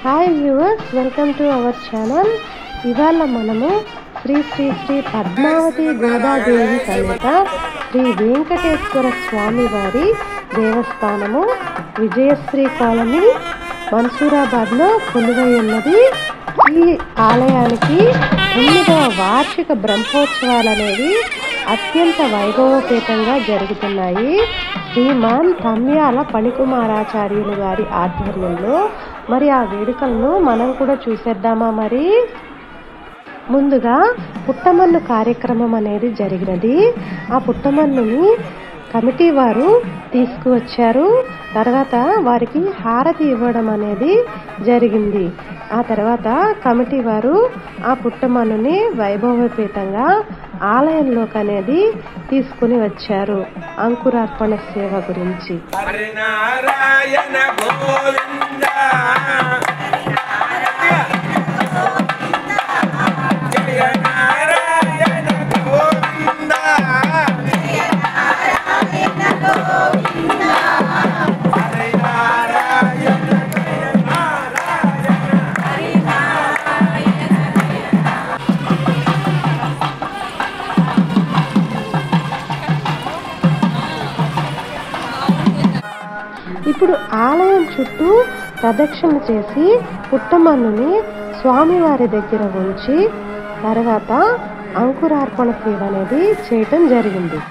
Hi viewers, welcome to our channel. ఇవాళ మనము శ్రీ శ్రీ శ్రీ పద్మావతి గోదాదేవి సమేత శ్రీ వెంకటేశ్వర స్వామి వారి దేవస్థానము విజయశ్రీ కాలనీ మన్సూరాబాద్లో కొలువై ఉన్నది. ఈ ఆలయానికి 9వ వార్షిక బ్రహ్మోత్సవాలు అనేవి అత్యంత వైభవపేతంగా జరుగుతున్నాయి. శ్రీమాన్ తమ్యాల పణికుమారాచార్యులు గారి ఆధ్వర్యంలో మరి ఆ వేడుకలను మనం కూడా చూసేద్దామా. మరి ముందుగా పుట్టమన్ను కార్యక్రమం అనేది జరిగినది. ఆ పుట్టమన్నుని కమిటీ వారు తీసుకువచ్చారు. తర్వాత వారికి హారతి ఇవ్వడం అనేది జరిగింది. ఆ తర్వాత కమిటీ వారు ఆ పుట్టమన్నుని వైభవపేతంగా ఆలయంలోకి అనేది తీసుకుని వచ్చారు. అంకురార్పణ సేవ గురించి ఇప్పుడు ఆలయం చుట్టూ ప్రదక్షిణ చేసి పుట్టమన్నుని స్వామివారి దగ్గర ఉంచి తర్వాత అంకురార్పణ సేవ అనేది చేయటం జరిగింది.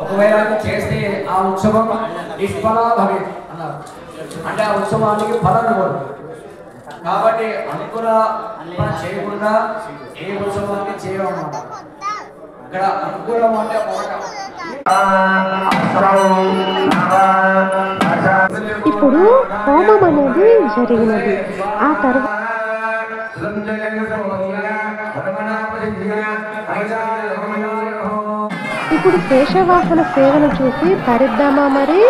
ఒకవేళ చేస్తే ఆ ఉత్సవం నిష్ఫలా భవేత్ అన్నారు. అంటే ఆ ఉత్సవానికి ఫలం ఇవ్వదు. కాబట్టి అనుకూల చేయకుండా ఏ ఉత్సవాన్ని చేయమన్నమాట. ఇక్కడ అనుకూలం అంటే ఇప్పుడు హోమం అనేది జరిగినది. ఆ తర్వాత ఇప్పుడు శేషవాహన సేవను చూసి తరిద్దామా. మరి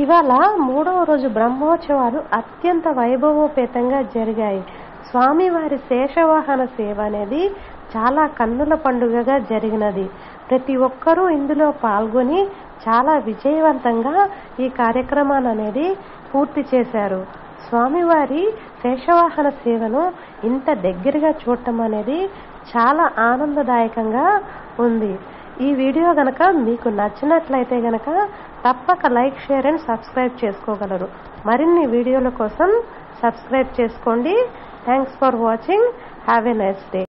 ఇవాళ 3వ రోజు బ్రహ్మోత్సవాలు అత్యంత వైభవోపేతంగా జరిగాయి. స్వామివారి శేషవాహన సేవ అనేది చాలా కన్నుల పండుగగా జరిగినది. ప్రతి ఒక్కరూ ఇందులో పాల్గొని చాలా విజయవంతంగా ఈ కార్యక్రమాన్ని అనేది పూర్తి చేశారు. స్వామివారి శేషవాహన సేవను ఇంత దగ్గరగా చూడటం అనేది చాలా ఆనందదాయకంగా ఉంది. ఈ వీడియో గనక మీకు నచ్చినట్లయితే గనక తప్పక లైక్, షేర్ అండ్ సబ్స్క్రైబ్ చేసుకోగలరు. మరిన్ని వీడియోల కోసం సబ్స్క్రైబ్ చేసుకోండి. Thanks for watching. Have a nice day.